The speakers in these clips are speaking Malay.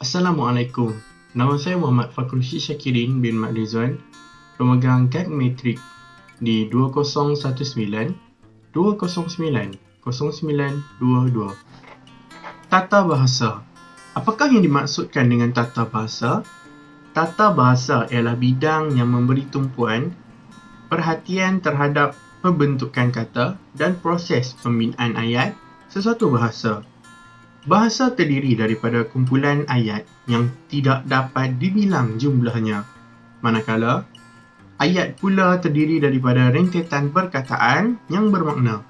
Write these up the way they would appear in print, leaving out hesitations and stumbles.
Assalamualaikum. Nama saya Muhammad Fakhruddin Syakirin bin Mat Rizwan, pemegang kad metrik di 2019 209 0922. Tata bahasa. Apakah yang dimaksudkan dengan tata bahasa? Tata bahasa ialah bidang yang memberi tumpuan perhatian terhadap pembentukan kata dan proses pembinaan ayat sesuatu bahasa. Bahasa terdiri daripada kumpulan ayat yang tidak dapat dibilang jumlahnya, manakala ayat pula terdiri daripada rentetan perkataan yang bermakna.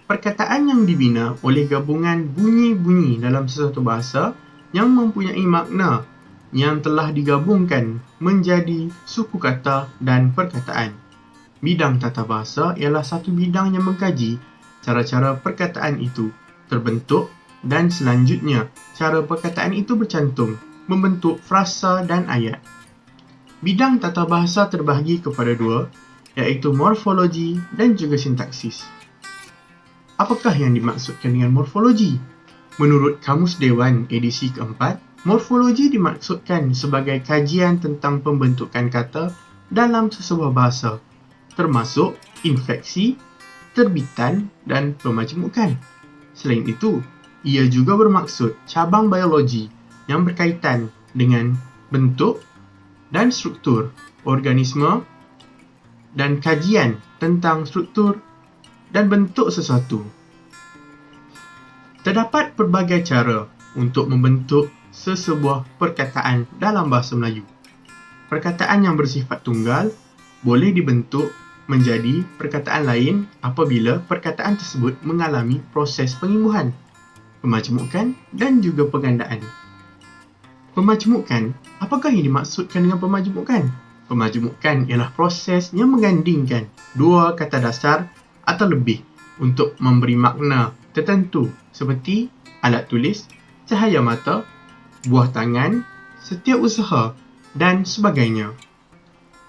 Perkataan yang dibina oleh gabungan bunyi-bunyi dalam sesuatu bahasa yang mempunyai makna yang telah digabungkan menjadi suku kata dan perkataan. Bidang tata bahasa ialah satu bidang yang mengkaji cara-cara perkataan itu terbentuk dan selanjutnya cara perkataan itu bercantum, membentuk frasa dan ayat. Bidang tata bahasa terbahagi kepada dua, iaitu morfologi dan juga sintaksis. Apakah yang dimaksudkan dengan morfologi? Menurut Kamus Dewan edisi keempat, morfologi dimaksudkan sebagai kajian tentang pembentukan kata dalam sesebuah bahasa, termasuk infleksi, terbitan dan pemajmukan. Selain itu, ia juga bermaksud cabang biologi yang berkaitan dengan bentuk dan struktur organisme dan kajian tentang struktur dan bentuk sesuatu. Terdapat pelbagai cara untuk membentuk sesebuah perkataan dalam bahasa Melayu. Perkataan yang bersifat tunggal boleh dibentuk menjadi perkataan lain apabila perkataan tersebut mengalami proses pengimbuhan, pemajmukan dan juga penggandaan. Pemajmukan, apakah yang dimaksudkan dengan pemajmukan? Pemajmukan ialah proses yang menggandingkan dua kata dasar atau lebih untuk memberi makna tertentu seperti alat tulis, cahaya mata, buah tangan, setiausaha dan sebagainya.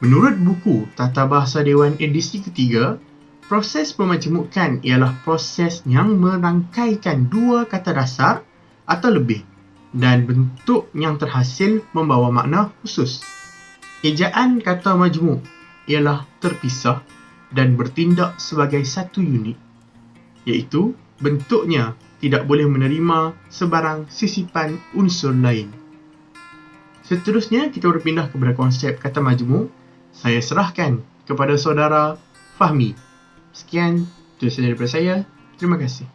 Menurut buku Tata Bahasa Dewan edisi ketiga, proses pemajmukan ialah proses yang merangkaikan dua kata dasar atau lebih dan bentuk yang terhasil membawa makna khusus. Ejaan kata majmuk ialah terpisah dan bertindak sebagai satu unit, iaitu bentuknya tidak boleh menerima sebarang sisipan unsur lain. Seterusnya, kita berpindah kepada konsep kata majmuk. Saya serahkan kepada saudara Fahmi. Sekian, itu sahaja daripada saya. Terima kasih.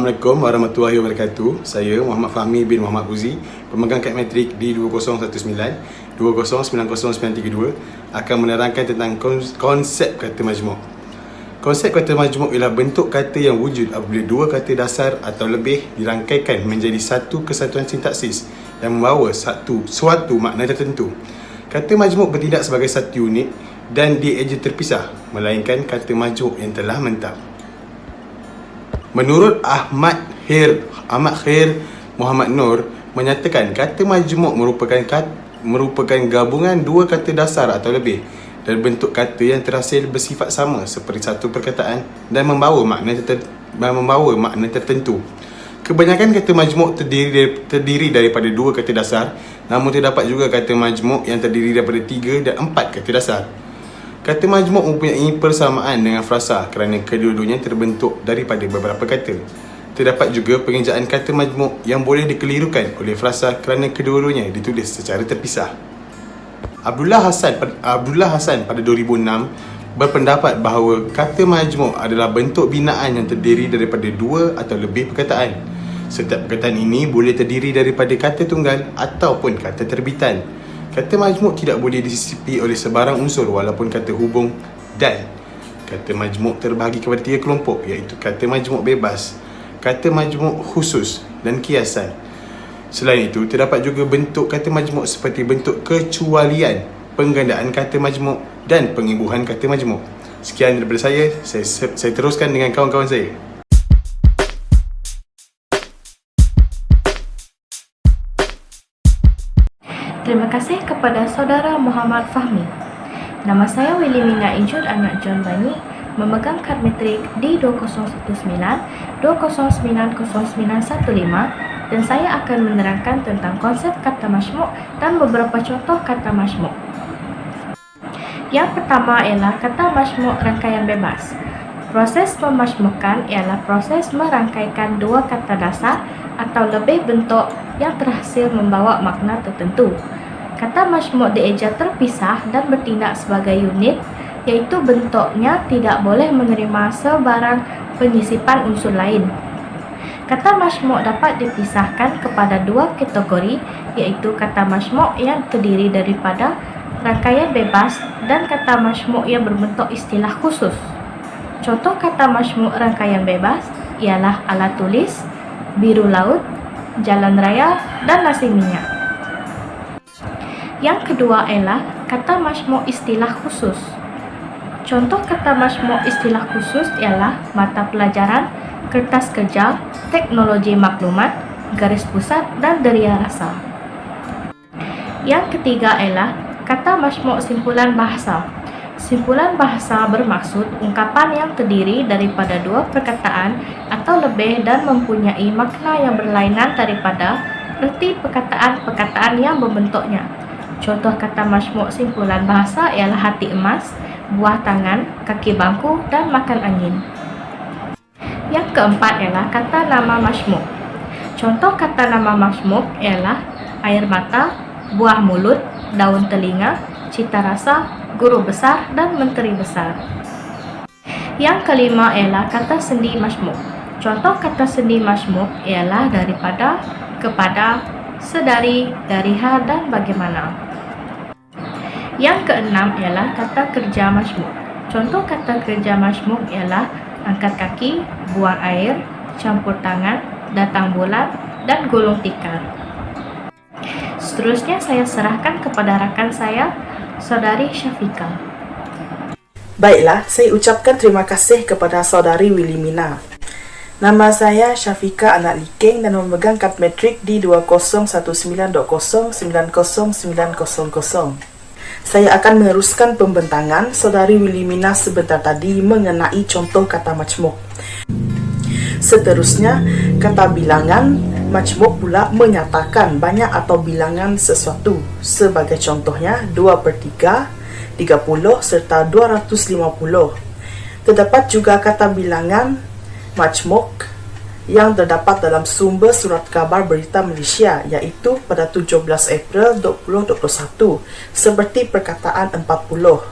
Assalamualaikum warahmatullahi wabarakatuh. Saya Muhammad Fahmi bin Muhammad Huzi, pemegang kad metrik di 2019 2090932 akan menerangkan tentang konsep kata majmuk. Konsep kata majmuk ialah bentuk kata yang wujud apabila dua kata dasar atau lebih dirangkaikan menjadi satu kesatuan sintaksis yang membawa suatu makna tertentu. Kata majmuk bertindak sebagai satu unit dan dieja terpisah, melainkan kata majmuk yang telah mentap. Menurut Ahmad Khair Muhammad Nur menyatakan kata majmuk merupakan gabungan dua kata dasar atau lebih dan bentuk kata yang terhasil bersifat sama seperti satu perkataan dan membawa makna tertentu. Kebanyakan kata majmuk terdiri daripada dua kata dasar, namun terdapat juga kata majmuk yang terdiri daripada 3 dan 4 kata dasar. Kata majmuk mempunyai persamaan dengan frasa kerana kedua-duanya terbentuk daripada beberapa kata. Terdapat juga pengejaan kata majmuk yang boleh dikelirukan oleh frasa kerana kedua-duanya ditulis secara terpisah. Abdullah Hassan pada 2006 berpendapat bahawa kata majmuk adalah bentuk binaan yang terdiri daripada dua atau lebih perkataan. Setiap perkataan ini boleh terdiri daripada kata tunggal ataupun kata terbitan. Kata majmuk tidak boleh disisipi oleh sebarang unsur walaupun kata hubung dan. Kata majmuk terbahagi kepada 3 kelompok, iaitu kata majmuk bebas, kata majmuk khusus dan kiasan. Selain itu, terdapat juga bentuk kata majmuk seperti bentuk kecualian, penggandaan kata majmuk dan pengimbuhan kata majmuk. Sekian daripada saya teruskan dengan kawan-kawan saya. Terima kasih kepada saudara Muhammad Fahmi. Nama saya Wilimina Injud, anak John Bani, memegang kad metrik D2019, 20909015, dan saya akan menerangkan tentang konsep kata majmuk dan beberapa contoh kata majmuk. Yang pertama ialah kata majmuk rangkaian bebas. Proses memajmukkan ialah proses merangkaikan dua kata dasar atau lebih bentuk yang terhasil membawa makna tertentu. Kata majmuk dieja terpisah dan bertindak sebagai unit, iaitu bentuknya tidak boleh menerima sebarang penyisipan unsur lain. Kata majmuk dapat dipisahkan kepada dua kategori, iaitu kata majmuk yang terdiri daripada rangkaian bebas dan kata majmuk yang berbentuk istilah khusus. Contoh kata majmuk rangkaian bebas ialah alat tulis, biru laut, jalan raya, dan nasi minyak. Yang kedua ialah kata majmuk istilah khusus. Contoh kata majmuk istilah khusus ialah mata pelajaran, kertas kerja, teknologi maklumat, garis pusat, dan deria rasa. Yang ketiga ialah kata majmuk simpulan bahasa. Simpulan bahasa bermaksud ungkapan yang terdiri daripada dua perkataan atau lebih dan mempunyai makna yang berlainan daripada erti perkataan-perkataan yang membentuknya. Contoh kata majmuk simpulan bahasa ialah hati emas, buah tangan, kaki bangku, dan makan angin. Yang keempat ialah kata nama majmuk. Contoh kata nama majmuk ialah air mata, buah mulut, daun telinga, cita rasa, guru besar, dan menteri besar. Yang kelima ialah kata sendi majmuk. Contoh kata sendi majmuk ialah daripada, kepada, sedari, dariha, dan bagaimana. Yang keenam ialah kata kerja majmuk. Contoh kata kerja majmuk ialah angkat kaki, buang air, campur tangan, datang bulan, dan gulung tikar. Seterusnya saya serahkan kepada rakan saya, Saudari Syafika. Baiklah, saya ucapkan terima kasih kepada Saudari Wilimina. Nama saya Syafika Anak Liking dan memegang kad metrik D2019.0909000. Saya akan meneruskan pembentangan Saudari Wilimina sebentar tadi mengenai contoh kata majmuk. Seterusnya, kata bilangan majmuk pula menyatakan banyak atau bilangan sesuatu. Sebagai contohnya 2/3, 30 serta 250. Terdapat juga kata bilangan majmuk yang terdapat dalam sumber surat khabar berita Malaysia, iaitu pada 17 April 2021 seperti perkataan 40.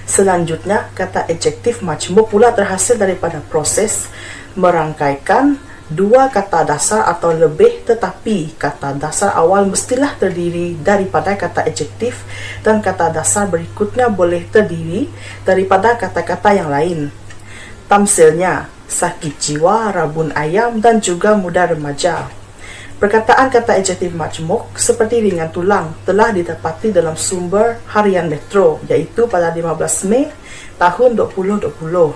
Selanjutnya, kata adjektif majmuk pula terhasil daripada proses merangkaikan dua kata dasar atau lebih, tetapi kata dasar awal mestilah terdiri daripada kata adjektif dan kata dasar berikutnya boleh terdiri daripada kata-kata yang lain. Tamsilnya, sakit jiwa, rabun ayam, dan juga muda remaja. Perkataan kata adjektif majmuk seperti ringan tulang telah didapati dalam sumber harian Metro, iaitu pada 15 Mei tahun 2020.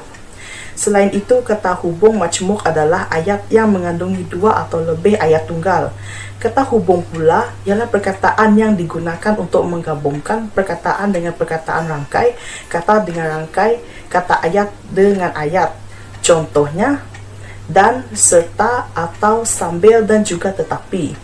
Selain itu, kata hubung majmuk adalah ayat yang mengandungi dua atau lebih ayat tunggal. Kata hubung pula ialah perkataan yang digunakan untuk menggabungkan perkataan dengan perkataan rangkai, kata dengan rangkai, kata ayat dengan ayat. Contohnya, dan, serta, atau, sambil, dan juga tetapi.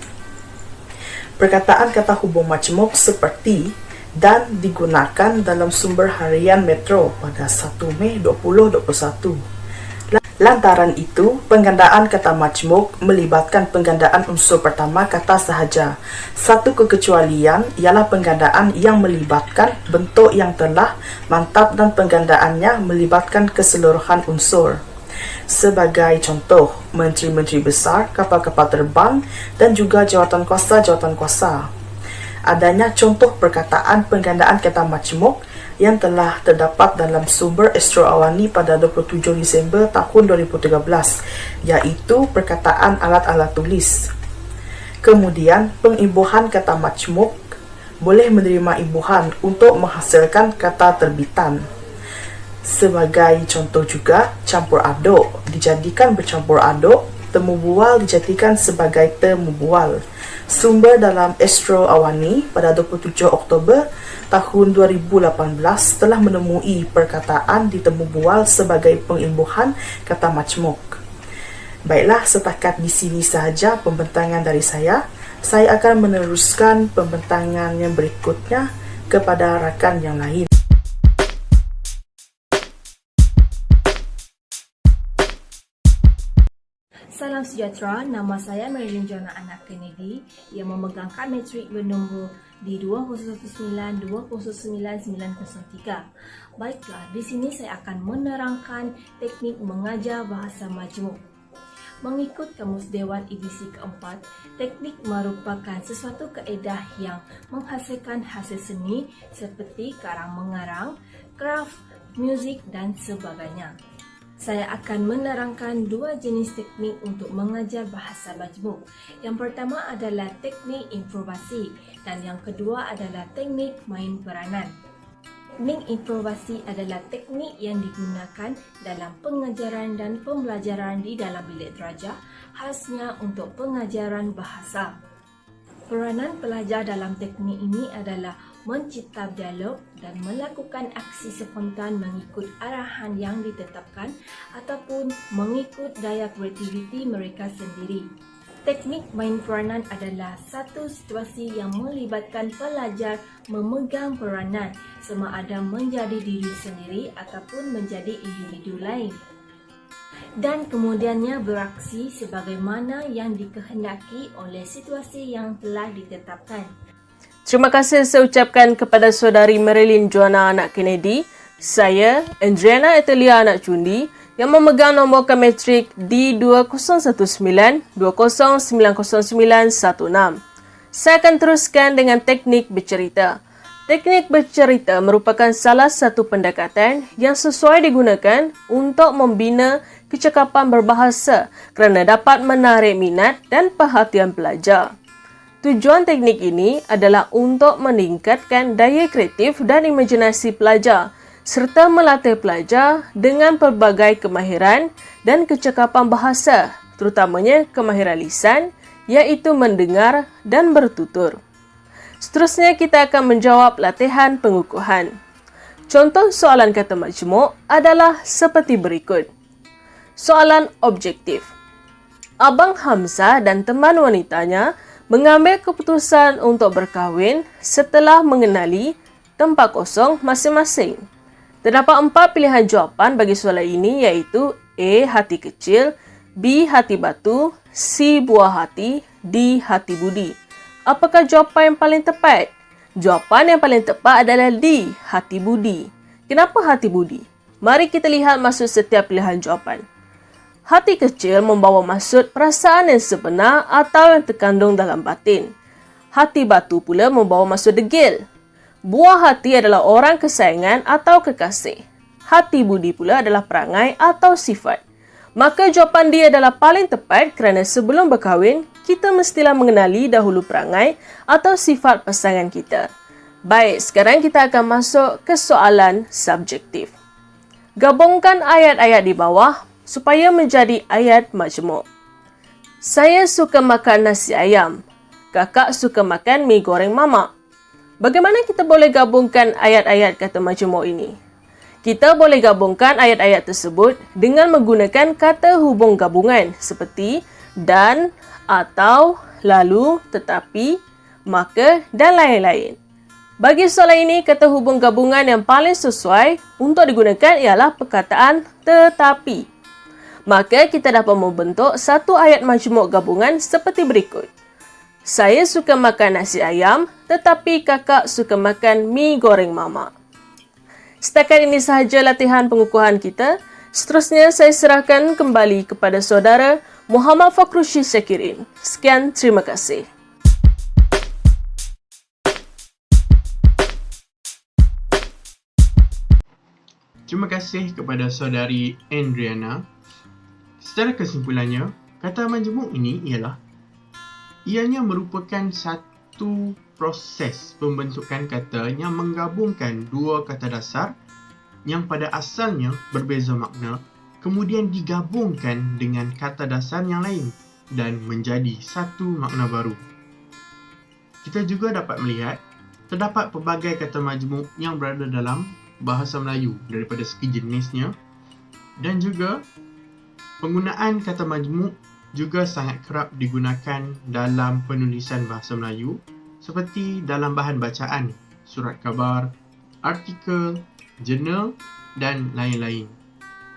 Perkataan kata hubung majmuk seperti dan digunakan dalam sumber harian Metro pada 1 Mei 2021. Lantaran itu, penggandaan kata majmuk melibatkan penggandaan unsur pertama kata sahaja. Satu kekecualian ialah penggandaan yang melibatkan bentuk yang telah mantap dan penggandaannya melibatkan keseluruhan unsur. Sebagai contoh, menteri-menteri besar, kapal-kapal terbang, dan juga jawatan kuasa. Adanya contoh perkataan penggandaan kata majmuk yang telah terdapat dalam sumber Astro Awani pada 27 Disember tahun 2013, iaitu perkataan alat-alat tulis. Kemudian, pengibuhan kata majmuk boleh menerima ibuhan untuk menghasilkan kata terbitan. Sebagai contoh juga, campur aduk dijadikan bercampur aduk, temu bual dijadikan sebagai temu bual. Sumber dalam Astro Awani pada 27 Oktober tahun 2018 telah menemui perkataan di temu bual sebagai pengimbuhan kata majmuk. Baiklah, setakat di sini sahaja pembentangan dari saya. Saya akan meneruskan pembentangan yang berikutnya kepada rakan yang lain. Salam sejahtera, nama saya Marilyn Joanna Anak Kennedy yang memegangkan metrik bernombor di 2019-209903. Baiklah, di sini saya akan menerangkan teknik mengajar bahasa majmuk. Mengikut Kamus Dewan Edisi keempat, teknik merupakan sesuatu kaedah yang menghasilkan hasil seni seperti karang-mengarang, kraft, muzik dan sebagainya. Saya akan menerangkan dua jenis teknik untuk mengajar bahasa majmuk. Yang pertama adalah teknik improvisasi dan yang kedua adalah teknik main peranan. Teknik improvisasi adalah teknik yang digunakan dalam pengajaran dan pembelajaran di dalam bilik darjah, khasnya untuk pengajaran bahasa. Peranan pelajar dalam teknik ini adalah mencipta dialog dan melakukan aksi spontan mengikut arahan yang ditetapkan ataupun mengikut daya kreativiti mereka sendiri. Teknik main peranan adalah satu situasi yang melibatkan pelajar memegang peranan sama ada menjadi diri sendiri ataupun menjadi individu lain, dan kemudiannya beraksi sebagaimana yang dikehendaki oleh situasi yang telah ditetapkan. Terima kasih saya ucapkan kepada saudari Marilyn Joanna Anak Kennedy. Saya, Andriana Etelia Anak Cundi, yang memegang nombor kemetrik D20192090916. Saya akan teruskan dengan teknik bercerita. Teknik bercerita merupakan salah satu pendekatan yang sesuai digunakan untuk membina kecakapan berbahasa kerana dapat menarik minat dan perhatian pelajar. Tujuan teknik ini adalah untuk meningkatkan daya kreatif dan imajinasi pelajar serta melatih pelajar dengan pelbagai kemahiran dan kecakapan bahasa, terutamanya kemahiran lisan, iaitu mendengar dan bertutur. Seterusnya kita akan menjawab latihan pengukuhan. Contoh soalan kata majmuk adalah seperti berikut. Soalan objektif. Abang Hamzah dan teman wanitanya mengambil keputusan untuk berkahwin setelah mengenali tempat kosong masing-masing. Terdapat 4 pilihan jawapan bagi soalan ini iaitu A. Hati kecil, B. Hati batu, C. Buah hati, D. Hati budi. Apakah jawapan yang paling tepat? Jawapan yang paling tepat adalah D. Hati budi. Kenapa hati budi? Mari kita lihat maksud setiap pilihan jawapan. Hati kecil membawa maksud perasaan yang sebenar atau yang terkandung dalam batin. Hati batu pula membawa maksud degil. Buah hati adalah orang kesayangan atau kekasih. Hati budi pula adalah perangai atau sifat. Maka jawapan dia adalah paling tepat kerana sebelum berkahwin, kita mestilah mengenali dahulu perangai atau sifat pasangan kita. Baik, sekarang kita akan masuk ke soalan subjektif. Gabungkan ayat-ayat di bawah supaya menjadi ayat majmuk. Saya suka makan nasi ayam. Kakak suka makan mi goreng mamak. Bagaimana kita boleh gabungkan ayat-ayat kata majmuk ini? Kita boleh gabungkan ayat-ayat tersebut dengan menggunakan kata hubung gabungan seperti dan, atau, lalu, tetapi, maka dan lain-lain. Bagi soalan ini, kata hubung gabungan yang paling sesuai untuk digunakan ialah perkataan tetapi. Maka kita dapat membentuk satu ayat majmuk gabungan seperti berikut. Saya suka makan nasi ayam, tetapi kakak suka makan mi goreng mamak. Setakat ini sahaja latihan pengukuhan kita. Seterusnya saya serahkan kembali kepada saudara Muhammad Fakhrushi Syakirin. Sekian, terima kasih. Terima kasih kepada saudari Andriana. Secara kesimpulannya, kata majmuk ini ialah ianya merupakan satu proses pembentukan kata yang menggabungkan dua kata dasar yang pada asalnya berbeza makna kemudian digabungkan dengan kata dasar yang lain dan menjadi satu makna baru. Kita juga dapat melihat terdapat pelbagai kata majmuk yang berada dalam bahasa Melayu daripada segi jenisnya, dan juga penggunaan kata majmuk juga sangat kerap digunakan dalam penulisan bahasa Melayu seperti dalam bahan bacaan, surat khabar, artikel, jurnal dan lain-lain.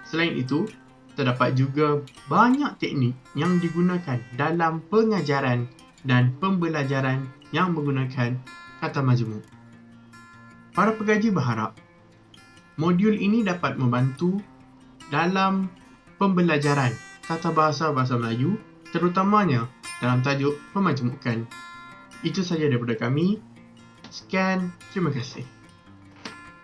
Selain itu, terdapat juga banyak teknik yang digunakan dalam pengajaran dan pembelajaran yang menggunakan kata majmuk. Para pengaji berharap modul ini dapat membantu dalam pembelajaran tata bahasa Melayu, terutamanya dalam tajuk pemajmukan. Itu sahaja daripada kami. Sekian, terima kasih.